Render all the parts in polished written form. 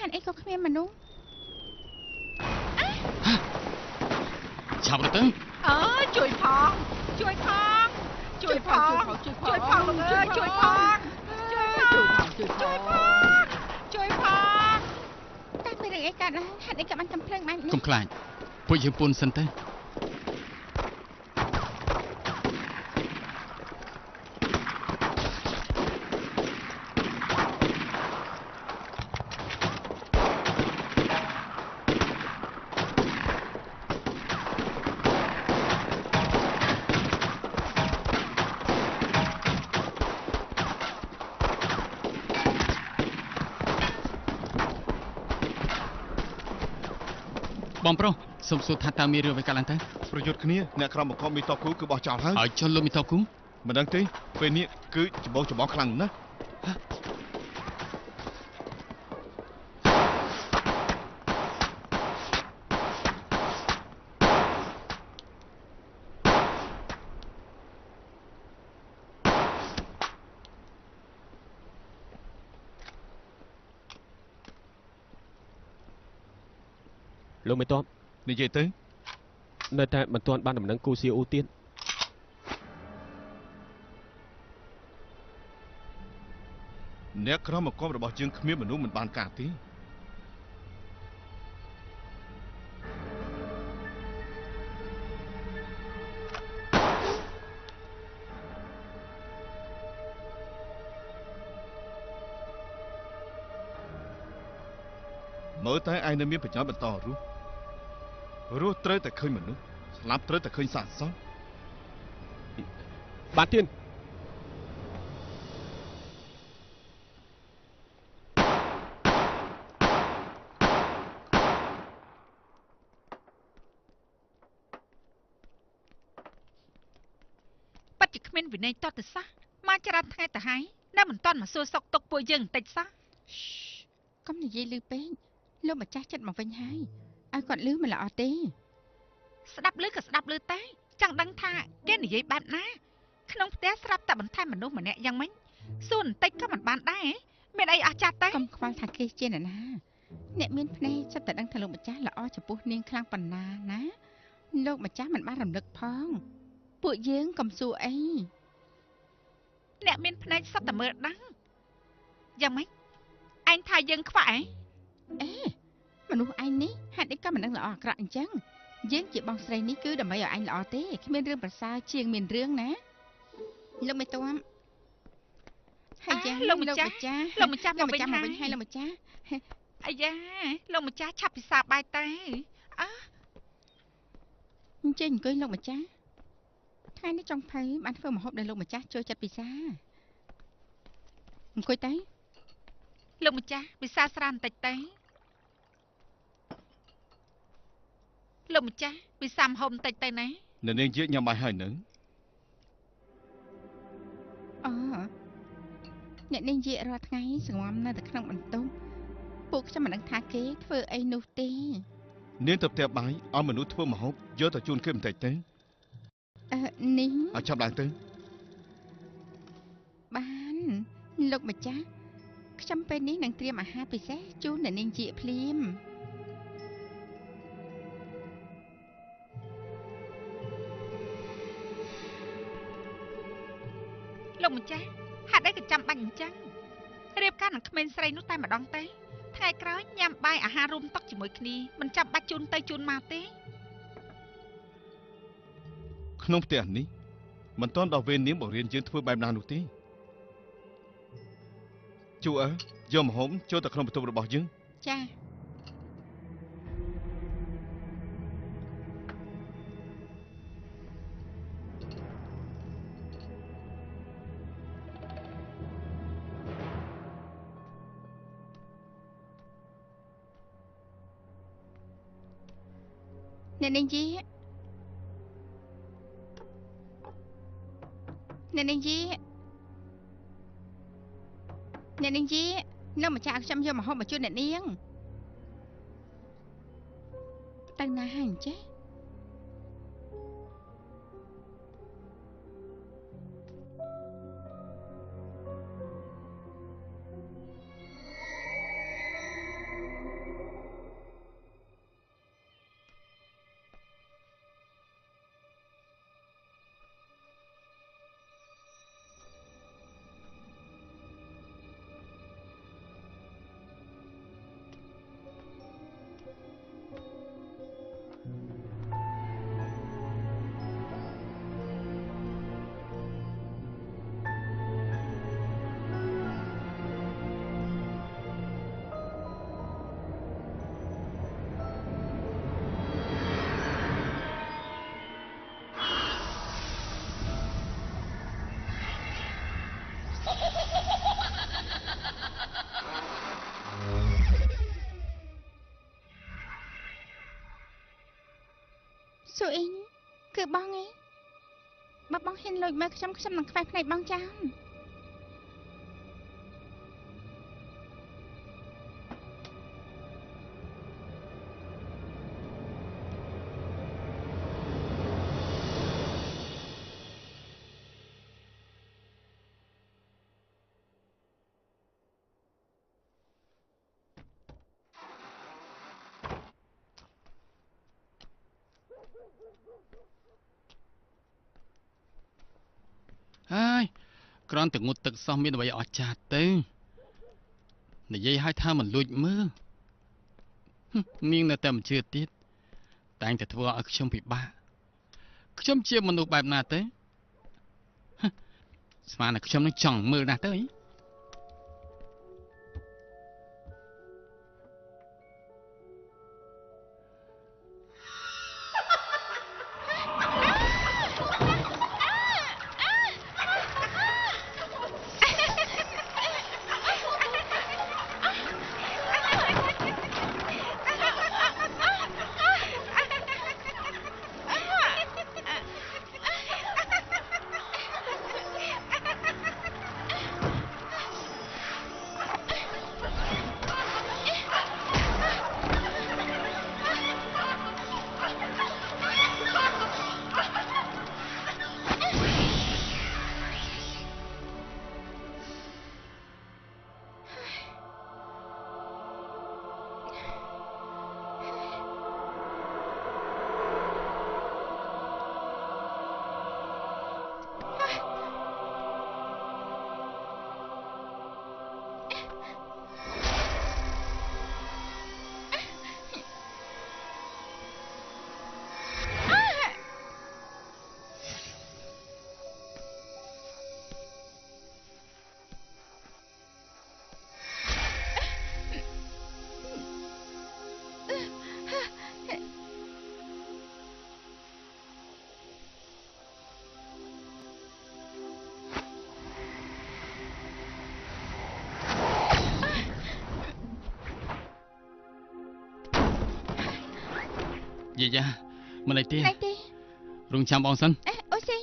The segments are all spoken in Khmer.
ហានអីក៏គ្មានមនុស្សឆាប់ទៅជួយផងជួយផងជួយផងជួយផងលោកអើយជួយផងជួយផងតែមានរឿងអីកើតឡើងហេតុអីក៏បានកំភ្លើងបែបនេះកុំខ្លាចពួកយើងពូនសិនទៅបងប្រុសសុំសួរថាតើមានរឿងអ្វីកើតឡើងទៅប្រយុទ្ធគ្នាអ្នកក្រមបង្កប់មីតបគូគឺបោះចោលហើយចុះលោកមីតបគូមិនដឹងទេពេលនេះគឺច្បងខ្លាំងណាស់លោកមិនតបនិយាយទៅនៅតែមិនទាន់បានដំណឹងគូសៀអ៊ូទៀតអ្នកក្រមបង្កប់របស់យើងគ្មានមនុស្សមិនបានការទេមើលតែឯងនៅមានបញ្ញាបន្តរស់ត្រូវតែឃើញមនុស្សស្លាប់ត្រូវតែឃើញសាកសពបាទទៀនប៉ាត់ជាគ្មានវិន័យតតសាសមកច្រើនថ្ងៃទៅហើយនៅមិនទាន់មកសួរសុខទុក្ខពួកយើងបន្តិចសោះកុំនិយាយលឺពេកលោកម្ចាស់ចិត្តមកវិញហើយឲ្យគាត់លឺមិនល្អទេស្ដាប់លឺក៏ស្ដាប់លឺតែចង់ដឹងថាគេនិយាយបែបណាក្នុងផ្ទះស្រាប់តែបន្ថែមមនុស្សម្នាក់យ៉ាងម៉េចសួរបន្តិចក៏មិនបានដែរមានអីអស់ចាស់ទៅកុំខ្វល់ថាគេជាអ្នកណាអ្នកមានភ្នែកចិត្តតែដឹងថាលោកម្ចាស់ល្អចំពោះនាងខ្លាំងប៉ុណ្ណាណាលោកម្ចាស់មិនបានរំលឹកផងពួកយើងកុំសួរអីអ្នកមានភ្នែកសត្វតែមើលដឹងយ៉ាងម៉េចឯងថាយើងខ្វាក់អេមនុស្សឯងនេះហេតុអីក៏មិនដឹងល្អអាក្រក់អញ្ចឹងយើងជាបងស្រីនេះគឺដើម្បីឲ្យអញល្អទេគ្មានរឿងប្រសើរជាងមានរឿងណាលោកមិនទាន់ហើយយ៉ាងលោកម្ចាស់មកវិញហើយលោកម្ចាស់អាយ៉ាលោកម្ចាស់ឆាប់ពិសាបាយទៅអញ្ចឹងអង្គុយលោកម្ចាស់ថ្ងៃនេះចុងភៅបានធ្វើម្ហូបដល់លោកម្ចាស់ចូលចិត្តពិសាអង្គុយទៅលោកម្ចាស់ពិសាស្រាបន្តិចទៅលោកម្ចាស់ពិសាម្ហូបបន្តិចទៅណានៅនាងជាញ៉ាំបាយហើយនឹងអ្នកនាងជារាល់ថ្ងៃសង្ងំនៅតែក្នុងបន្ទប់ពួកខ្ញុំមិនដឹងថាគេធ្វើអីនោះទេនាងទៅផ្ទះបាយឲ្យមនុស្សធ្វើម្ហូបយកទៅជូនគេបន្តិចទៅនេះឲ្យចាប់ឡើងទៅបានលោកម្ចាស់ខ្ញុំពេលនេះនឹងត្រៀមអាហារពិសេសជូនអ្នកនាងជាភ្លាមលោកម្ចាស់ហេតុអីក៏ចាំបាច់អញ្ចឹងរៀបការនឹងក្មេងស្រីនោះតែម្ដងទេថ្ងៃក្រោយញ៉ាំបាយអាហាររួមតុជាមួយគ្នាមិនចាំបាច់ជូនទៅជូនមកទេក្នុងផ្ទះនេះមិនទាន់ដល់វេននាងបង្រៀនយើងធ្វើបែបណានោះទេជូអើយកម្ហូបចូលទៅក្នុងបន្ទប់របស់យើងចាអ្នកនាងជីអ្នកនាងជីលោកម្ចាស់ឲ្យខ្ញុំយកម្ហូបមកជូនអ្នកនាងទៅណាហើយអញ្ចេះ ស៊ូអ៊ីងគឺបងឯងបើបងហ៊ានលួចមើលខ្ញុំនឹងខ្វែងភ្នែកបងចោលហើយគ្រាន់តែងូតទឹកសោះមានអ្វីអស្ចារ្យទេនិយាយឲ្យថាមិនលួចមើលនាងនៅតែមិនជឿទៀតតែងតែធ្វើឲ្យខ្ញុំពិបាកខ្ញុំជាមនុស្សបែបណាទេស្មានតែខ្ញុំនឹងចង់មើលណាស់ទៅយាយមិនអីទេរងចាំបងសិនអូសេង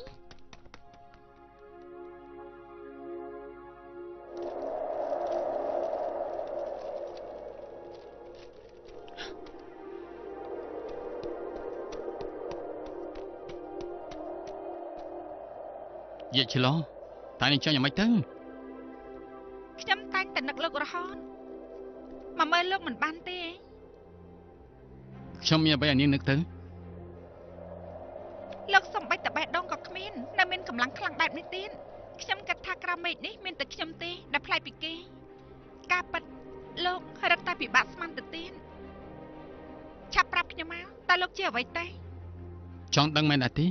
យាយឆ្លោតែនឹងចាញ់យ៉ាងម៉េចទៅខ្ញុំតែងតែនឹកលោករហូតមកមើលលោកមិនបានទេខ្ញុំមានអ្វីឲ្យនាងនឹកទៅលោកសំបីតបេះដូងក៏គ្មាននៅមានកម្លាំងខ្លាំងបែបនេះទៀតខ្ញុំគិតថាក្រៅមេឃនេះមានតែខ្ញុំទេដែលប្លែកពីគេការពិតលោករត់តែពិបាកស្មានទៅទៀតឆាប់ប្រាប់ខ្ញុំមកតើលោកជាអ្វីទេចង់ដឹងមែនអត់ទេ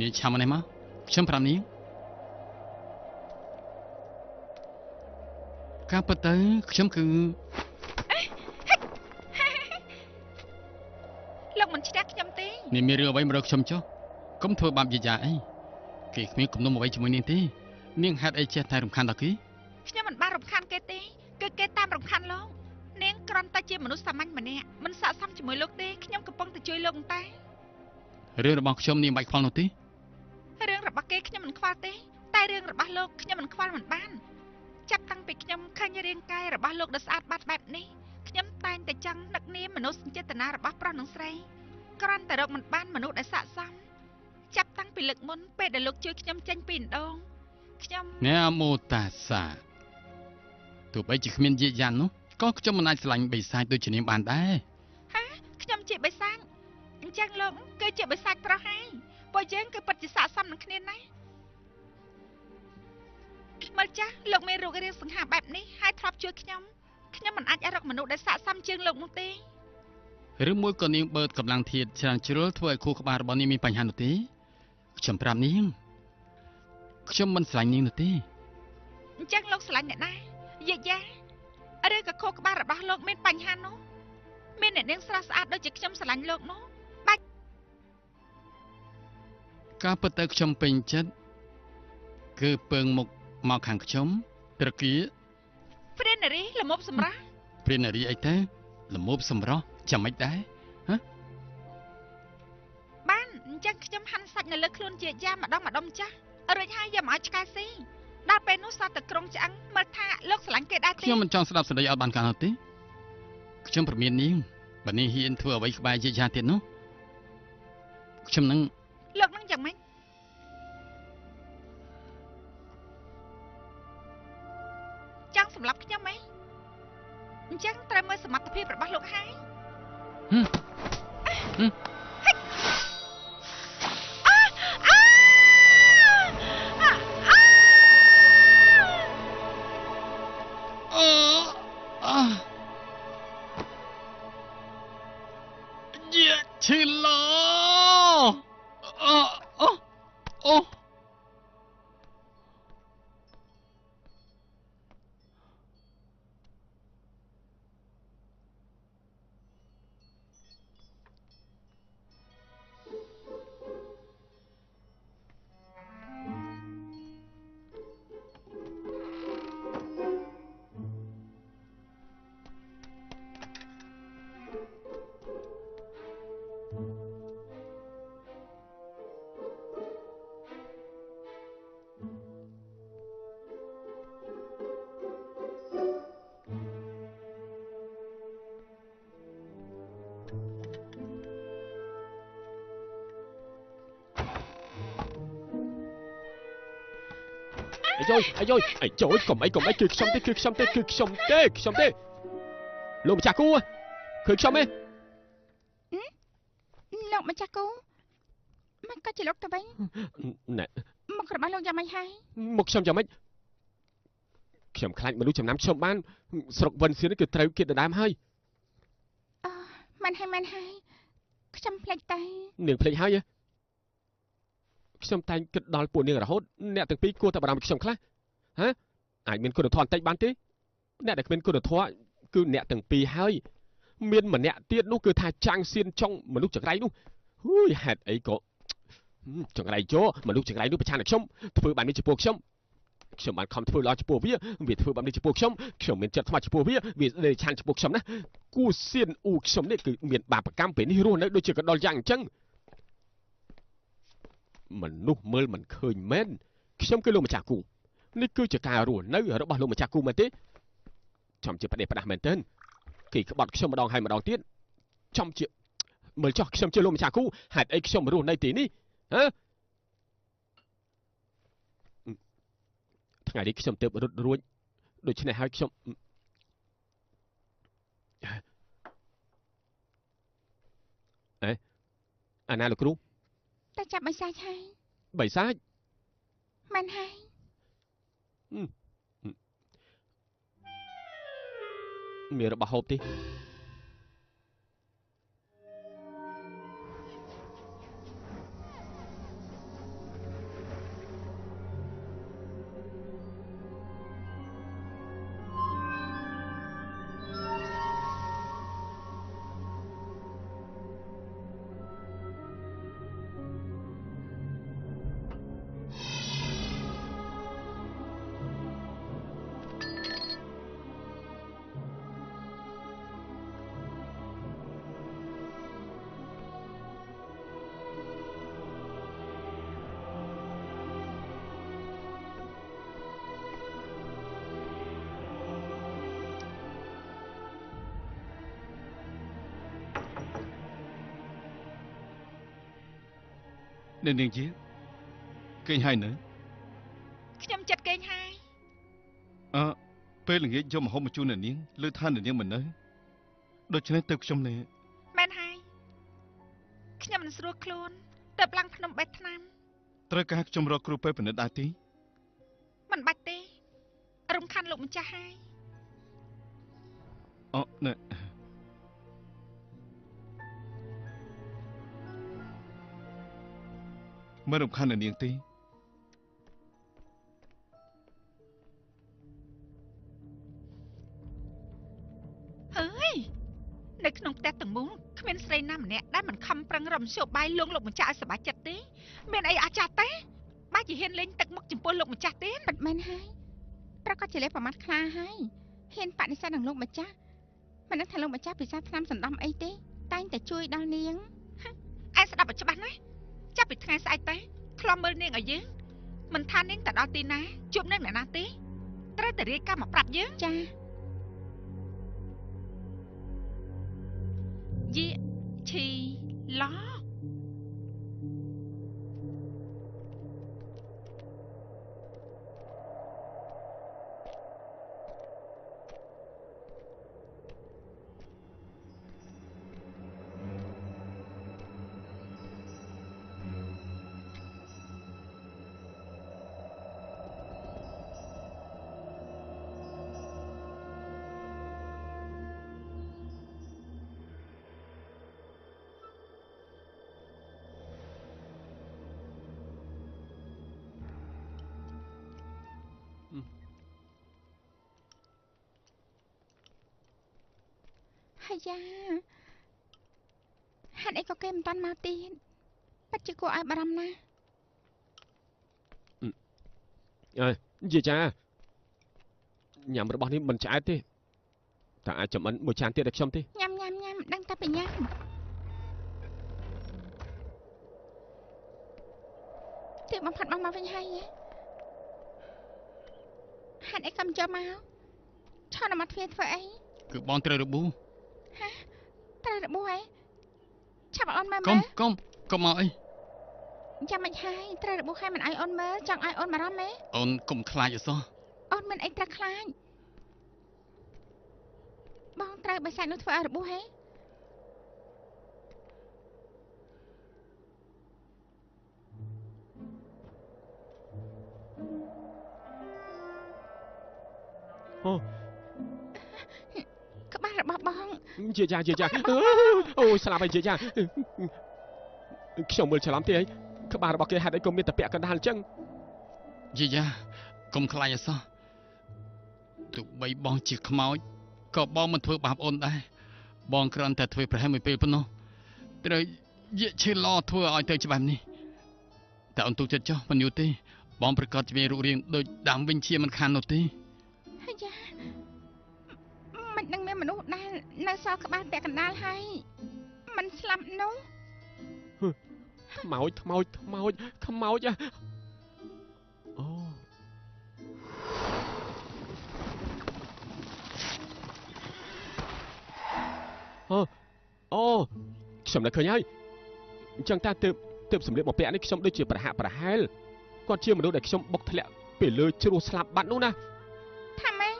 នាងឆាំនេះមកខ្ញុំប្រាប់នាងការពិតទៅខ្ញុំគឺលោកមិនឆ្លាក់ខ្ញុំទេនាងមានរឿងអ្វីមករកខ្ញុំចុះកុំធ្វើបាបយាយអីគេគ្មានគំនុំអ្វីជាមួយនាងទេនាងហេតុអីចេះតែរំខានដល់គេខ្ញុំមិនបានរំខានគេទេគឺគេតាមរំខានលោកនាងគ្រាន់តែជាមនុស្សសាមញ្ញម្នាក់មិនស័ក្តិសមជាមួយលោកទេខ្ញុំកំពុងតែជួយលោកតែរឿងរបស់ខ្ញុំនាងមិនខ្វល់នោះទេរឿងរបស់គេខ្ញុំមិនខ្វល់ទេតែរឿងរបស់លោកខ្ញុំមិនខ្វល់មិនបានចាប់តាំងពីខ្ញុំឃើញរាងកាយរបស់លោកដ៏ស្អាតបាតបែបនេះខ្ញុំតែងតែចង់នឹកនាមមនុស្សចេតនារបស់ប្រុសនិងស្រីគ្រាន់តែរកមិនបានមនុស្សដែលស័ក្តិសមចាប់តាំងពីលើកមុនពេលដែលលោកជួយខ្ញុំចេញពីដងខ្ញុំអ្នកមោតាសាទោះបីជាគ្មានយាយយ៉ាននោះក៏ខ្ញុំមិនអាចឆ្លាញ់បិសាចដូចជានាងបានដែរហាខ្ញុំជាបិសាចអញ្ចឹងលោកគឺជាបិសាចប្រុសហើយពួកយើងគឺពិតជាស័ក្តិសមនឹងគ្នាណាស់មើលចាស់លោកមានរូបរាងសង្ហាបែបនេះហើយធ្លាប់ជួយខ្ញុំមិនអាចរកមនុស្សដែលស័ក្តិសមជាងលោកនោះទេឬមួយក៏នាងបើកកម្លាំងធាតុច្រើនជ្រុលធ្វើឲ្យខួរក្បាលរបស់នាងមានបញ្ហានោះទេខ្ញុំប្រាប់នាងខ្ញុំមិនស្រឡាញ់នាងនោះទេអញ្ចឹងលោកស្រឡាញ់អ្នកណាយាយឬក៏ខួរក្បាលរបស់លោកមានបញ្ហានោះមានអ្នកនាងស្រស់ស្អាតដូចជាខ្ញុំស្រឡាញ់លោកនោះបាច់ការពិតទៅខ្ញុំពេញចិត្តគឺពើងមុខមកខាងខ្ញុំត្រគាព្រាននារីល្មមសម្រាប់ព្រាននារីអីទៅល្មមសម្រស់ចាំមិនដែរហ៎បា ចឹងខ្ញុំហាន់សាច់នៅលើខ្លួនជាយ៉ាម្ដងចាស់រួចហើយយកមកឲ្យឆ្កែស៊ីដល់ពេលនោះសតតែក្រុងឆ្អឹងមើលថាលោកស្រឡាញ់គេដែរទេ ខ្ញុំមិនចង់ស្ដាប់សេចក្តីអត់បានការនោះទេខ្ញុំប្រមាននាងបើនាងហ៊ានធ្វើអ្វីក្បែរយាយយ៉ាទៀតនោះខ្ញុំនឹង លោកនឹងយ៉ាងម៉េចចង់សម្លាប់ខ្ញុំហ៎អញ្ចឹងត្រូវមើលសមត្ថភាពរបស់លោកហើយឈឺឡអូអាយចូលកុំអីគឺខ្ញុំទេលោកម្ចាស់គូគឺខ្ញុំទេ លោកម្ចាស់គូមិនក៏ជាលោកទៅវិញ ណែ មករបស់លោកយ៉ាងម៉េចហើយ មកខ្ញុំយ៉ាងម៉េចខ្ញុំខ្លាចមនុស្សចំណាំខ្ញុំបានស្រុកវិនសៀននេះគឺត្រូវគេដណ្ដើមហើយ មែនហើយខ្ញុំភ្លេចតែ នាងភ្លេចហើយខ្ញុំតែងគិតដល់ពួកនាងរហូតអ្នកទាំងពីរគួរតែបារម្ភខ្ញុំខ្លះហ៎អាចមានគុណធម៌បន្តិចបានទេអ្នកដែលគ្មានគុណធម៌គឺអ្នកទាំងពីរហើយមានម្នាក់ទៀតនោះគឺថាចាំងសៀនចុងមនុស្សចង្រៃនោះហ៊ូយហេតុអីក៏ចង្រៃយោមនុស្សចង្រៃនោះប្រឆាំងនឹងខ្ញុំធ្វើបែបនេះចំពោះខ្ញុំបានខំធ្វើល្អចំពោះវាធ្វើបែបនេះចំពោះខ្ញុំមានចិត្តថ្មចំពោះវាដេឆានចំពោះខ្ញុំណាគូសៀនអ៊ូខ្ញុំនេះគឺមានបាបកម្មពេលនេះរស់នៅដូចជាកដុលយ៉ាងអញ្ចឹងមនុស្សមើលមិនឃើញមែនខ្ញុំគឺលោកម្ចាស់គូនេះគឺជាការរស់នៅរបស់លោកម្ចាស់គូមែនទេចំជាផ្ដេសផ្ដាស់មែនទេគេក្បត់ខ្ញុំម្ដងហើយម្ដងទៀតចំជាមើលចោះខ្ញុំជាលោកម្ចាស់គូហេតុអីខ្ញុំរស់នៅទីនេះហ៎ថ្ងៃនេះខ្ញុំទើបរត់រួចដូច្នេះហើយខ្ញុំអាណាលោកគ្រូ តែចាប់បិសាចហើយ បិសាច មែនហើយ មានរបស់ហូបទេ នាងជាគេងហើយនៅ ខ្ញុំចិត្តគេងហើយ ពេលល្ងាចយកមកហូបមកជូននាងលើថានាងមិននៅដូច្នេះទៅខ្ញុំនេះ មែនហើយខ្ញុំមិនស្រួលខ្លួនទៅឡើងភ្នំបេះថ្នាំ ត្រូវការខ្ញុំរកគ្រូពេទ្យពិនិត្យដែរទេ មិនបាច់ទេរំខានលោកម្ចាស់ហើយ ណែមិនរំខាននាងទេ ហើយនៅក្នុងផ្ទះទាំងមូលគ្មានស្រីណាម្នាក់ដែលមិនខំប្រឹងរំជោបាយលងលោកម្ចាស់ឲ្យសប្បាយចិត្តទេមានអីអស្ចារ្យទេបាច់ជាហ៊ានលេងទឹកមុខចំពោះលោកម្ចាស់ទេ ពិតមែនហើយប្រកាសជាលេបប្រមាថខ្លាហើយហ៊ានបដិសេធនឹងលោកម្ចាស់មិនដឹងថាលោកម្ចាស់ពិសាថ្នាំសណ្ដំអីទេតែងតែជួយដល់នាង ឯងស្ដាប់ឲ្យច្បាស់ណា ចាប់ពីថ្ងៃស្អែកទៅខ្លំមើលនាងឲ្យយើងមិនថានាងទៅដល់ទីណាជួបនឹងអ្នកណាទេត្រូវតែរាយការណ៍មកប្រាប់យើង ចា យេឈីឡោ ហើយយ៉ាហេតុអីក៏គេមិនតាន់មកទៀតពិតជាគួរឲ្យបារម្ភណាស់ អើយនិយាយចាញ៉ាំរបស់នេះមិនឆ្អែតទេតែអាចចំអិនមួយចានទៀតឲ្យខ្ញុំទេ ញ៉ាំដឹងតែពីញ៉ាំទៀតបំផាត់បងមកវិញហើយហេតុអីក៏មិនចូលមកឆោតមកទ្វារធ្វើអី គឺបងត្រូវរបួស ត្រូវរបួសអីឆាប់ឲ្យអូនមើល កុំ មើល កុំមកអី ចាំមិនហើយត្រូវរបួសហើយមិនឲ្យអូនមើលចង់ឲ្យអូនបារម្ភទេ អូនកុំខ្លាចអសោះ អូនមិនអីត្រូវខ្លាចបងត្រូវបិសាចនោះធ្វើឲ្យរបួសហេ អូ ក្បាលរបស់បង និយាយចាអូយស្លាប់ហើយនិយាយចាខ្ញុំមើលច្រឡំទេអីក្បាលរបស់គេហេតុអីក៏មានតែពាក់កណ្ដាលអញ្ចឹង យាយាកុំខ្លាចអសោះទោះបីបងជាខ្មោចក៏បងមិនធ្វើបាបអូនដែរបងគ្រាន់តែធ្វើប្រហែលមួយពេលប៉ុណ្ណោះត្រូវយាឈឺឡធ្វើឲ្យទៅច្បាប់នេះតែអូនទុកចិត្តចុះមិនយូរទេបងប្រកាសជាមានរូបរាងដូចដើមវិញជាមិនខាននោះទេ ហើយយ៉ាមិនដឹងមានមនុស្សដែលនៅសល់ក្បាលពាក់កណ្ដាលហើយមិនស្លាប់នោះ ខ្មោចអូខ្ញុំនឹកឃើញហើយអញ្ចឹងតាទើបសម្លៀកបំពាក់នេះខ្ញុំដូចជាប្រហាក់ប្រហែលគាត់ជាមនុស្សដែលខ្ញុំបុកធ្លាក់ពេលលើជ្រោះស្លាប់បាត់នោះណា ថាម៉េច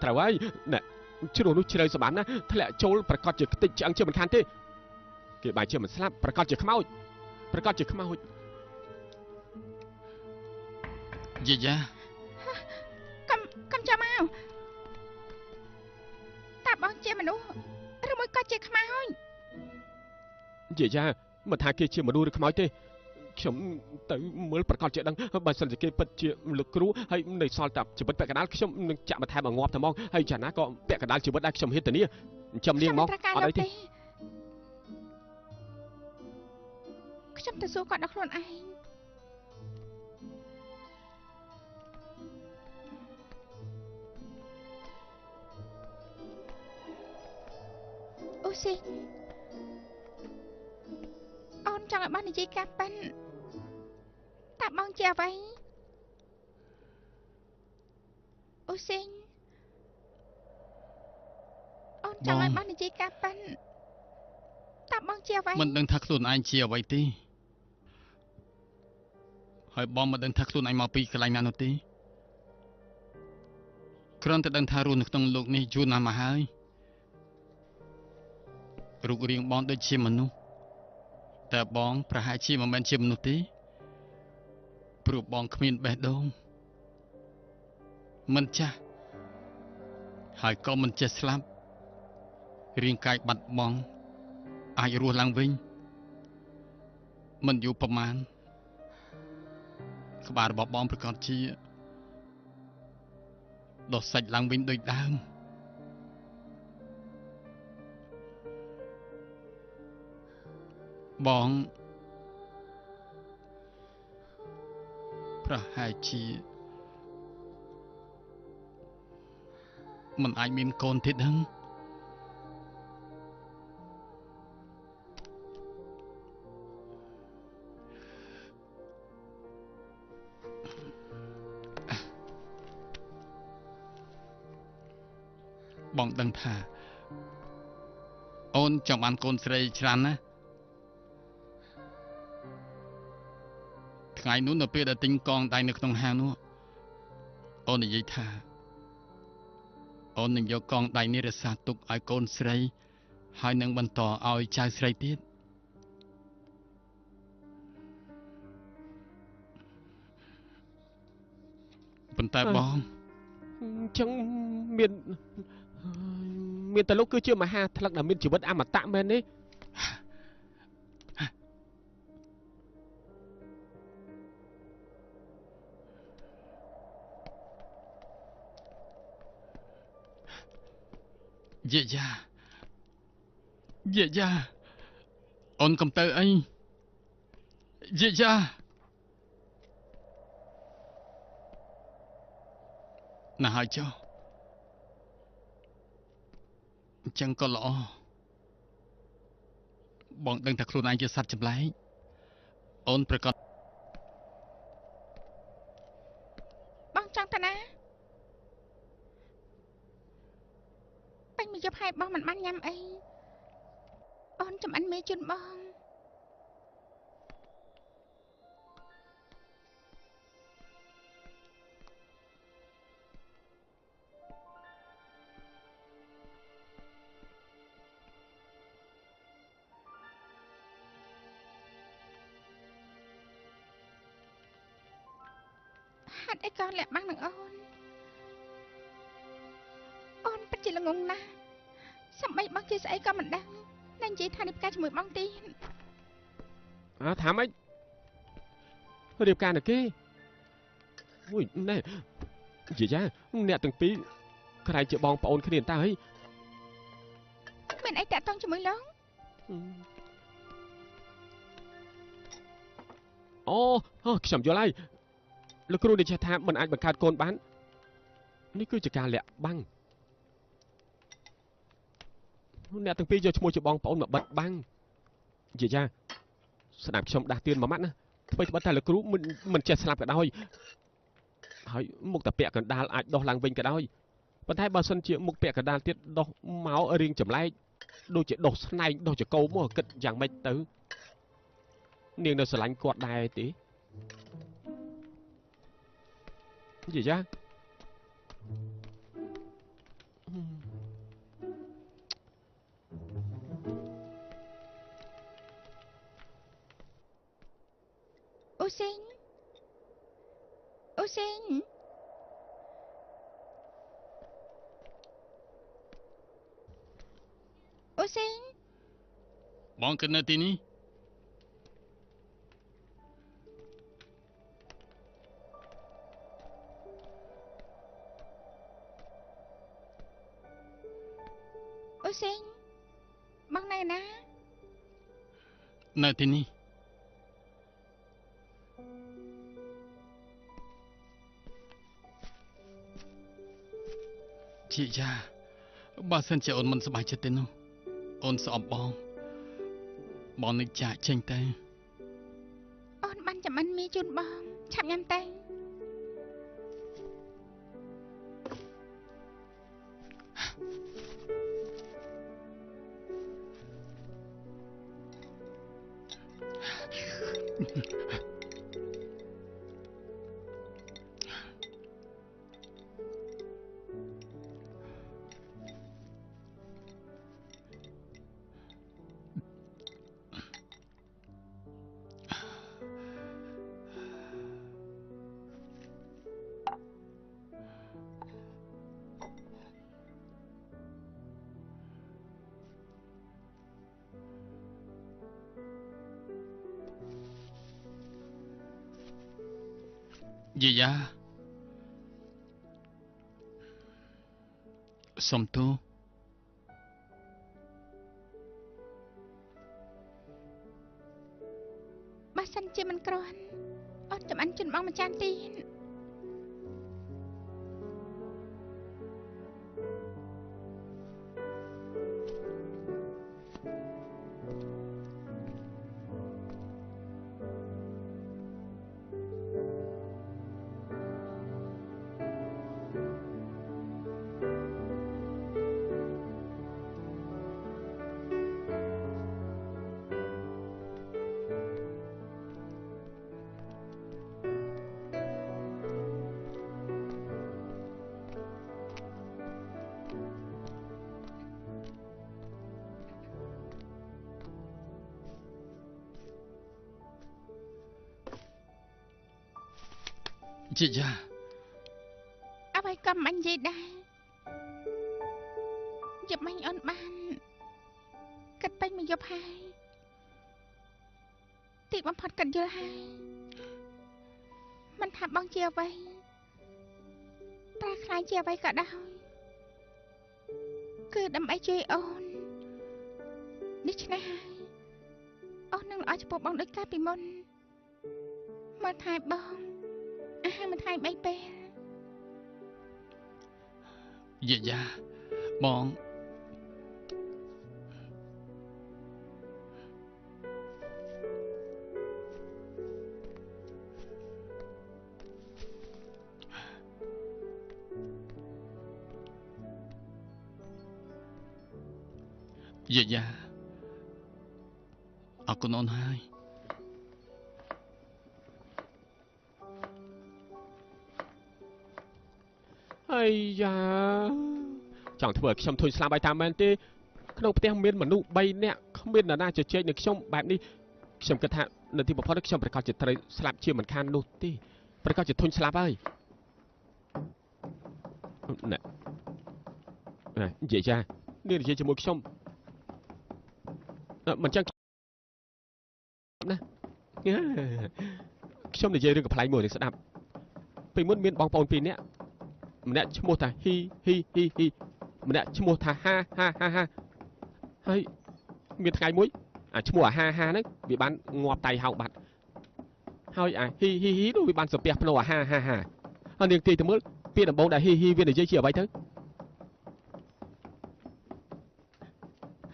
ត្រូវហើយណែជ្រោះនោះជ្រៅសម្បានណាធ្លាក់ចូលប្រកាសជាខ្ទេចឆ្អឹងជាមិនខានទេគេបែរជាមិនស្លាប់ប្រកាសជាខ្មោច យាយា កុំចាំមកតាបងជាមនុស្សឬមួយក៏ជាខ្មោច និយាយចាមិនថាគេជាមនុស្សឬខ្មោចទេខ្ញុំទៅមើលប្រកាសជាដឹងបើសិនជាគេពិតជាលោកគ្រូហើយនៅសល់តែជីវិតពាក់កណ្ដាលខ្ញុំនឹងចាក់បន្ថែមឲ្យងាប់តែហ្មងហើយចាណាក៏ពាក់កណ្ដាលជីវិតដែរខ្ញុំហ៊ានធានាចាំនាងមកអត់អីទេ ខ្ញុំទៅសួរគាត់ដល់ខ្លួនឯងអូស៊ីអូនចង់ឲ្យបាននិយាយការប៉ិនតើបងជាអ្វីអូស៊ីអូនចង់ឲ្យបាននិយាយការប៉ិនតើបងជាអ្វី មិនដឹងថាខ្លួនឯងជាអ្វីទេហើយបងមិនដឹងថាខ្លួនឯងមកពីកន្លែងណានោះទេគ្រាន់តែដឹងថារស់នៅក្នុងโลกនេះយូរណាស់មកហើយរូបរាងបងដូចជាមនុស្សតែបងប្រហែលជាមិនមែនជាមនុស្សទេព្រោះបងគ្មានបេះដូងមិនចាស់ហើយក៏មិនចេះស្លាប់រាងកាយបាត់បង់អាចរស់ឡើងវិញមិនយូរប្រមាណក្បាលរបស់បងប្រកាសជាដុះសាច់ឡើងវិញដូចដើមបងប្រហែលជាមិនអាចមានកូនទៀតហ្នឹង បងដឹងថាអូនចង់បានកូនស្រីច្រើនណាស់ថ្ងៃនោះនៅពេលដែលទិញកងដៃនៅក្នុងហាងនោះអូននិយាយថាអូននឹងយកកងដៃនេះរក្សាទុកឲ្យកូនស្រីហើយនឹងបន្តឲ្យចៅស្រីទៀតប៉ុន្តែបង អញ្ចឹងមានតែលោកគឺជាមហាថ្លឹកដែលមានជីវិតអមតៈមែនទេយាយាអូនកំទៅអីយាណាស់ហើយចុះអញ្ចឹងក៏ល្អបងដឹងថាខ្លួនឯងជាសត្វចម្លែកអូនប្រកាស បងចង់តាណាពេញមួយយប់ហើយបងមិនបានញ៉ាំអីអូនចំអិនមេជូនបងហេតុអីក៏លាក់បាំងនឹងអូនពិតជាល្ងងណាស់សំបីបងជាស្អីក៏មិនដឹងតែនិយាយថានេះផ្កាជាមួយបងទីថាម៉េចរៀបការនៅគេអូយណែយាយាអ្នកទាំងពីរក្រែងជាបងប្អូនគ្នាតើអីមានអីតាក់ទងជាមួយលោកអូខ្ញុំយល់ហើយលោកគ្រូនិយាយថាមិនអាចបង្កើតកូនបាននេះគឺជាការលាក់បាំងអ្នកទាំងពីរយកឈ្មោះជាបងប្អូនមកបិទបាំងយាយាស្ដាប់ខ្ញុំដាស់តឿនមួយម៉ាត់ណាអ្វីត្បិតតែលោកគ្រូមិនចេះស្លាប់ក៏ដោយហើយមុខតាពាក់កណ្ដាលអាចដោះឡើងវិញក៏ដោយប៉ុន្តែបើសិនជាមុខពាក់កណ្ដាលទៀតដោះមករៀងចម្លែកដូចជាដោះស្នែងដោះចកោមកគិតយ៉ាងម៉េចទៅនាងនៅស្រឡាញ់គាត់ដែរទេយាយាអូសេងអូសេងអូសេងបងគិតនៅទីនេះអូសេងបងនៅណានៅទីនេះជាយ៉ាបើសិនជាអូនមិនសប្បាយចិត្តទេនោះអូនស្អប់បងនឹងចាកចេញទៅអូនបានចាំមិនមីជូនបងឆាប់ញ៉ាំទៅយាយាសុំទោសបើសិនជាមិនគ្រាន់អូនចាំអានជូនបងមួយចានទៀត ជាយ៉ា អ្វីក៏មិននិយាយដែរយប់មិញអូនបានគិតពេញមួយយប់ហើយទីបំផុតគិតយល់ហើយមិនថាបងជាអ្វីតែខ្លាចជាអ្វីក៏ដោយគឺដើម្បីជួយអូនដូច្នេះហើយអូននឹងល្អចំពោះបងដូចកាលពីមុនមើលថែបងអាហារមួយថ្ងៃ3ពេល យាយ៉ាបង យាយ៉ាអរគុណអូនហើយ ហើយយ៉ាចង់ធ្វើឲ្យខ្ញុំធុញស្លាប់ឲ្យតាមមែនទេក្នុងផ្ទះមានមនុស្ស3នាក់គ្មាននរណាជជែកនឹងខ្ញុំបែបនេះខ្ញុំគិតថានៅទីបំផុតខ្ញុំប្រកាសជាត្រូវស្លាប់ជាមិនខាននោះទេប្រកាសជាធុញស្លាប់ហើយណែនិយាយចានេះនិយាយជាមួយខ្ញុំមិនចឹងណាខ្ញុំនិយាយរឿងកំ pl មួយនេះស្ដាប់ពីមុនមានបងប្អូន2នាក់ម្នាក់ឈ្មោះថាហ៊ីហ៊ីហ៊ីហ៊ីម្នាក់ឈ្មោះថាហាហាហាហាហើយមានថ្ងៃមួយអាឈ្មោះអាហាហាហ្នឹងវាបានងាប់តៃហោងបាត់ហើយអាហ៊ីហ៊ីហ៊ីនោះវាបានសំពះភ្នោអាហាហាហាហើយនាងទាយទៅមើលពាក្យដំបូងដែលហ៊ីហ៊ីវានិយាយជាអ្វីទៅ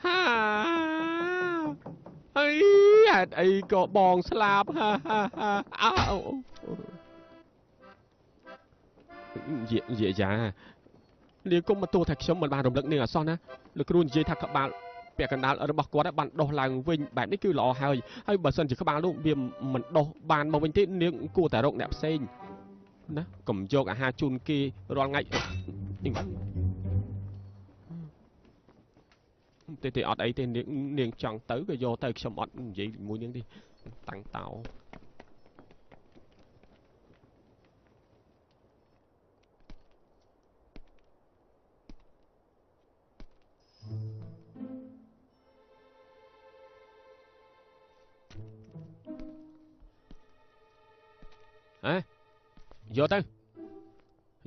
ហាហើយហេតុអីក៏បងស្លាប់ហាហាហាអោយាយានាងគុំមកទោសថាខ្ញុំមិនបានរំលឹកនាងអសោះណាលោកគ្រូនិយាយថាក្បាលពាក់កណ្ដាលរបស់គាត់បានដុសឡើងវិញបែបនេះគឺល្អហើយបើសិនជាក្បាលនោះវាមិនដុសបានមកវិញទេនាងគួរតែរកអ្នកផ្សេងណាកុំយកអាហារជូនគេរាល់ថ្ងៃទេអត់អីទេនាងចង់ទៅក៏យកទៅខ្ញុំអត់និយាយជាមួយនាងទេតាំងតោ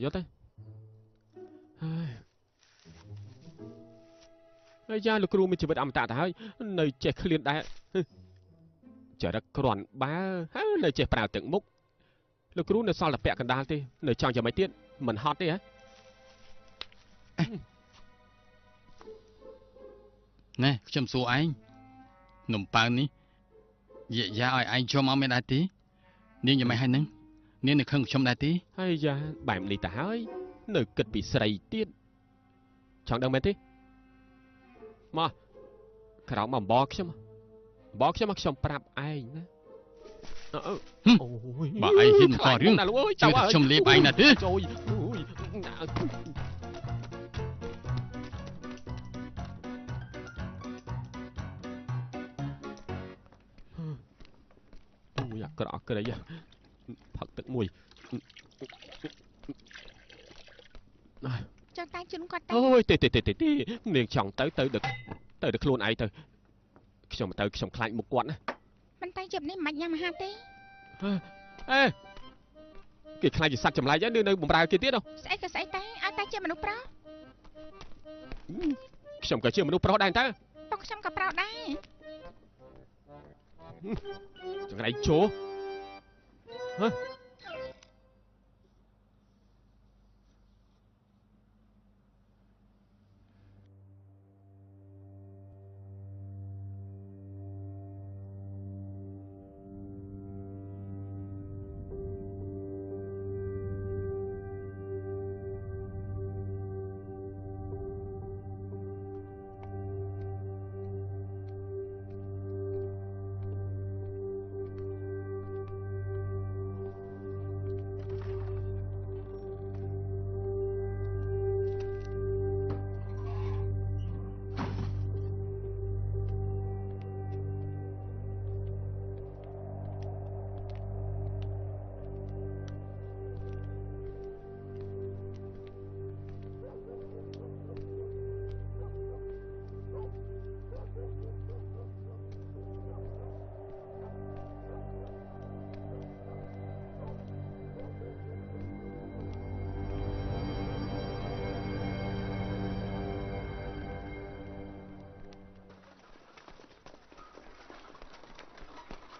យកទៅហើយយ៉ាលោកគ្រូមានជីវិតអមតៈទៅហើយនៅចេះឃ្លានដែរចរិតក្រាន់បើហើយនៅចេះប្រើទឹកមុខលោកគ្រូនៅសល់តែពាក់កណ្ដាលទេនៅចង់យ៉ាងម៉េចទៀតមិនហត់ទេហ៎ណែខ្ញុំសួរឯងនំប៉័ងនេះយាយ៉ាឲ្យឯងចូលមកមានដែរទេនាងយ៉ាងម៉េចហើយនឹងនាងនៅខឹងខ្ញុំដែរទេ ហើយយ៉ាបែបនេះទៅហើយនៅគិតពីស្រីទៀតចង់ដឹងមែនទេមកក្រោមមកអំបខ្ញុំខ្ញុំប្រាប់ឯងណាអូយបើឯងហ៊ានបន្តរឿងជឿថាខ្ញុំលាបឯងណាទេចូលអាក្រក់ក្រៃផឹកទឹកមួយចង់តែជូនគាត់ទៅអូយទេនាងចង់ទៅខ្លួនឯងទៅខ្ញុំខ្លាចមុខគាត់ណាមិនតែជប់នេះមិនញ៉ាំអាហារទេអេគេខ្លាចជាសត្វចម្លែកនៅបំរើគេទៀតស្អីក៏ស្អីតែឲ្យតែជាមនុស្សប្រុសខ្ញុំក៏ជាមនុស្សប្រុសដែរតើពុកខ្ញុំក៏ប្រុសដែរចង្រៃជោហ៎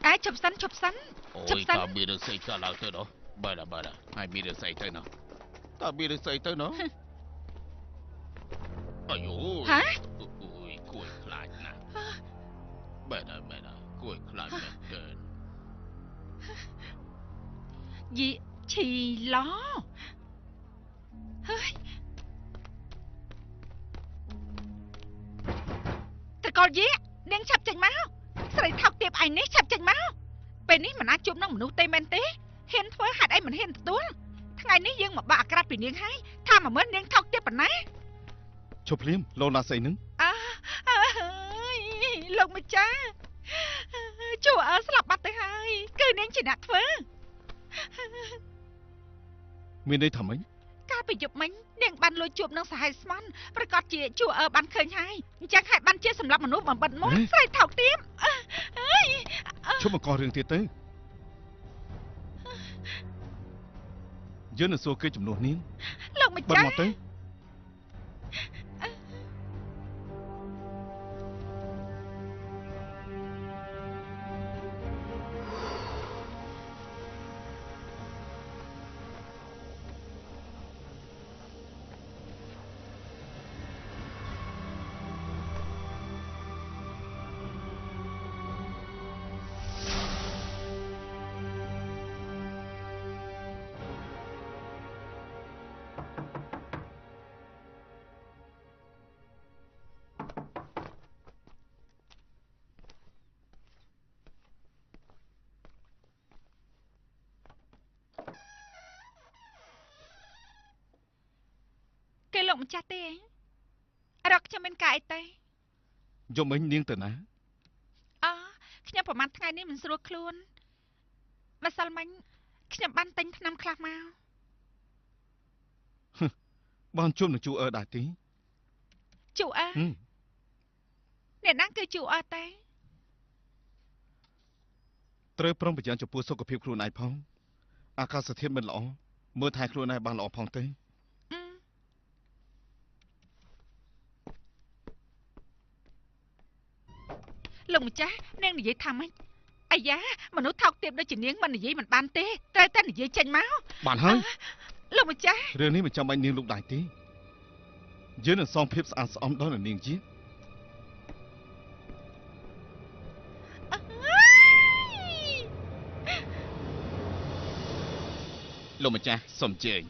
តែឈប់សិនឈប់សិន អូ ជិប យ សិន តើមានរឿងស្អីកើតឡើងទៅណោះបើណាហើយមានរឿងស្អីទៅណោះតើមានរឿងស្អីទៅណោះអាយូ ហ៎ អូយគួរឲ្យខ្លាចណាស់បើណាគួរឲ្យខ្លាចមែនទែន យីឈីឡហើយត្រកលយីនាងឆាប់ចេញមកស្រីថោកទាបឯងនេះឆាប់ចេញមកពេលនេះមិនអាចជួបនឹងមនុស្សទេមែនទេហ៊ានធ្វើហេតុអីមិនហ៊ានទទួលថ្ងៃនេះយើងមកបាក់អាក្រាតពីនាងហើយថាមកមើលនាងថោកទាបប៉ុណ្ណា ឈប់ភ្លាមលោកណាស្អីហ្នឹង អើយលោកម្ចាស់ជួអើស្លាប់បាត់ទៅហើយគឺនាងជាអ្នកធ្វើ មានន័យថាម៉េច កាលពីយប់មិញនាងបានលួចជួបនឹងសហ័យស្មន់ប្រកាសជាជួអើបានឃើញហើយអញ្ចឹងហើយបានជាសម្រាប់មនុស្សបំបិតមកស្រីថោកទាបអើយ ឈប់បង្ករឿងទៀតទៅយើងនឹងសួរគេជំនួសនាង លោកម្ បិទ ចាស់ មកទៅ គេលោកម្ចាស់ទេរកខ្ញុំមានការអីទេ យកមិញនាងទៅណា អខ្ញុំប្រហែលថ្ងៃនេះមិនស្រួលខ្លួនម្សិលមិញខ្ញុំបានទិញថ្នាំខ្លះមក បានជួបនឹងជួអើដែរទេ ជួអើ ហឹម អ្នកណាគឺជួអើទេ ត្រូវប្រុងប្រយ័ត្នចំពោះសុខភាពខ្លួនឯងផងអាកាសធាតុមិនល្អមើលថែខ្លួនឯងបានល្អផងទេ លោកម្ចាស់នាងនិយាយថាម៉េចអាយ៉ាមនុស្សថោកទាបដូចជានាងមិននិយាយមិនបានទេត្រូវតែនិយាយចេញមក បានហើយ លោកម្ចាស់ រឿងនេះមិនចាំបាច់នាងលោកដែរទេយើងនឹងសងភាពស្អាតស្អំដល់នាងជា លោកម្ចាស់សូមជើញ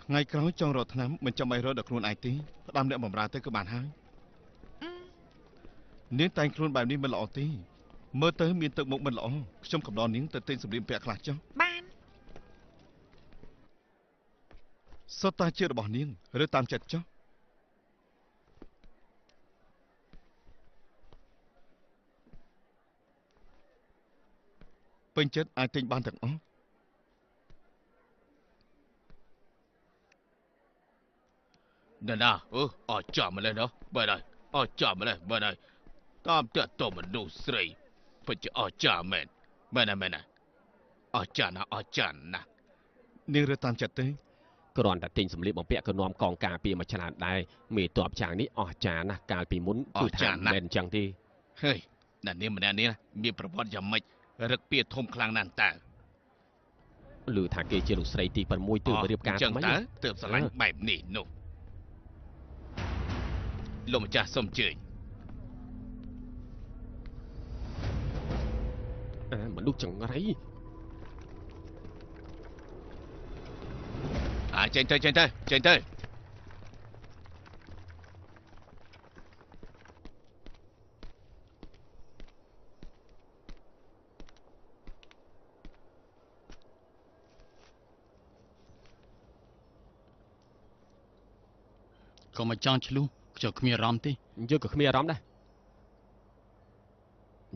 ថ្ងៃក្រោយចង់រកថ្នាំមិនចាំបាច់រកដល់ខ្លួនឯងទេផ្ដាំអ្នកបម្រើទៅក៏បានហើយនាងតែងខ្លួនបែបនេះមិនល្អទេមើលទៅមានទឹកមុខមិនល្អខ្ញុំកំដរនាងទៅទិញសម្លៀកបំពាក់ខ្លះចុះ បាន សុទ្ធតែជារបស់នាងឬតាមចិត្តចុះពេញចិត្តអាចទិញបានទាំងអស់ ណាអត់ចាំម្លេះណោះបើដែរអត់ចាំម្លេះបើដែរតាមតែតមនុស្សស្រីពិតជាអស្ចារ្យមែនមែនណាអស្ចារ្យណាស់អស្ចារ្យណាស់ នាងរើតាមចិត្តទេ គ្រាន់តែទិញសម្លៀកបំពាក់ក៏នាំកងការពារមកច្រើនដែរមេតបចាងនេះអស្ចារ្យណាស់កាលពីមុនគឺថាមិនមែនអញ្ចឹងទេ ហើយណានាងម្នាក់នេះមានប្រវត្តិយ៉ាងម៉េចរឹកពីធំខ្លាំងណាស់តើ ឮថាគេជាលោកស្រីទី6ទើបរៀបការ ចឹង ថ្មី តើទើបស្រឡាញ់បែបនេះនោះលោកម្ចាស់សូមជើញ មនុស្សចង្រៃ ចេញទៅ ក៏មិនចង់ឆ្លុះខ្ញុំគ្មានអារម្មណ៍ទេ យើងក៏គ្មានអារម្មណ៍ដែរ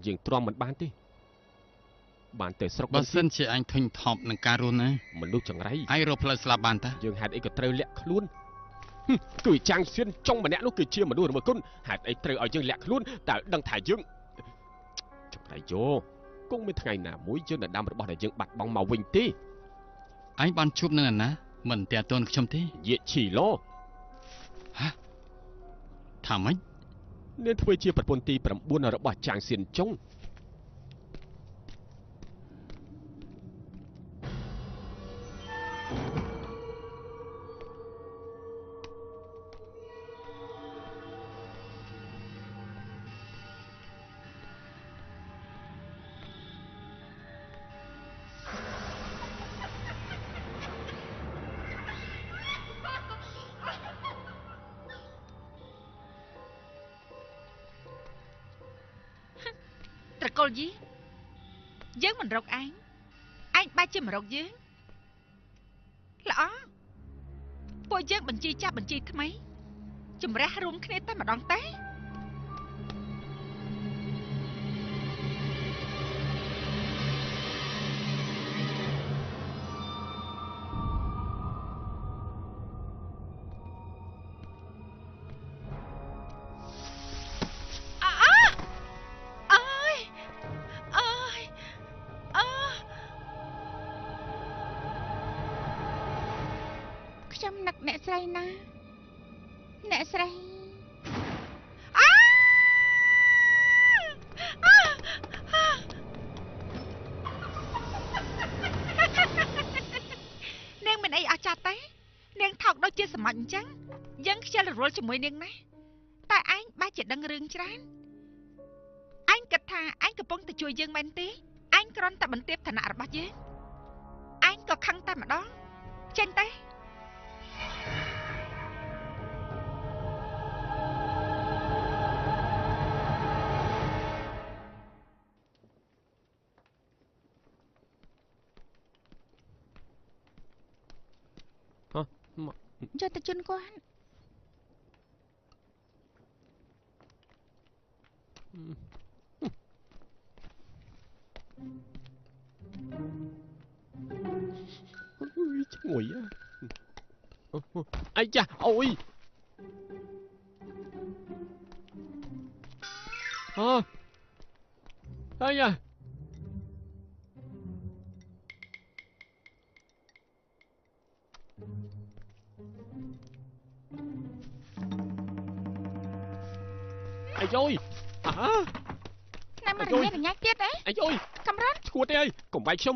យើងទ្រាំមិនបានទេបានទៅស្រុក បើសិនជាអញធុញថប់នឹងការរស់ណា មនុស្សចង្រៃ ឯងរកផ្លូវស្លាប់បានតា យើងហេតុអីក៏ត្រូវលាក់ខ្លួនគឺចាំងសៀនចុងម្នាក់នោះគឺជាមនុស្សរបស់គុណហេតុអីត្រូវឲ្យយើងលាក់ខ្លួនតើដឹងថាយើងចង្រៃយោគង់មានថ្ងៃណាមួយយើងដណ្ដើមរបស់ដែលយើងបាត់បង់មកវិញទេ ឯងបានជួបនឹងអាណាមិនតែតន់ខ្ញុំទេ យាកឈីឡូ ថាម៉េច នាងធ្វើជាប្រពន្ធទី9របស់ចាងសៀនចុងត្រកូលយីយើងមិនរកឯងបែរជាមករកយើងល្អពួកយើងបញ្ជីចាប់បញ្ជីថ្មីជំរះរួមគ្នាតែម្ដងទេខ្ញុំនឹកអ្នកស្រីណាអ្នកស្រីនាងមានអីអស្ចារ្យទេនាងថោកដូចជាសម្ដេចអញ្ចឹងយើងខ្ជិលរវល់ជាមួយនាងណាតែឯងបែរជាដឹងរឿងច្រើនឯងគិតថាឯងកំពុងតែជួយយើងមែនទេឯងគ្រាន់តែបន្ទាបឋានៈរបស់យើងឯងក៏ខឹងតែម្ដងចេញទេយកទៅជូនគាត់ឈ្ងុយអាយ៉ាអូយអាយ៉ាអាយយណាមករញ៉ាទៀតទេអាយយកំរត់ឈួតទេអើយកុំវាយខ្ញុំ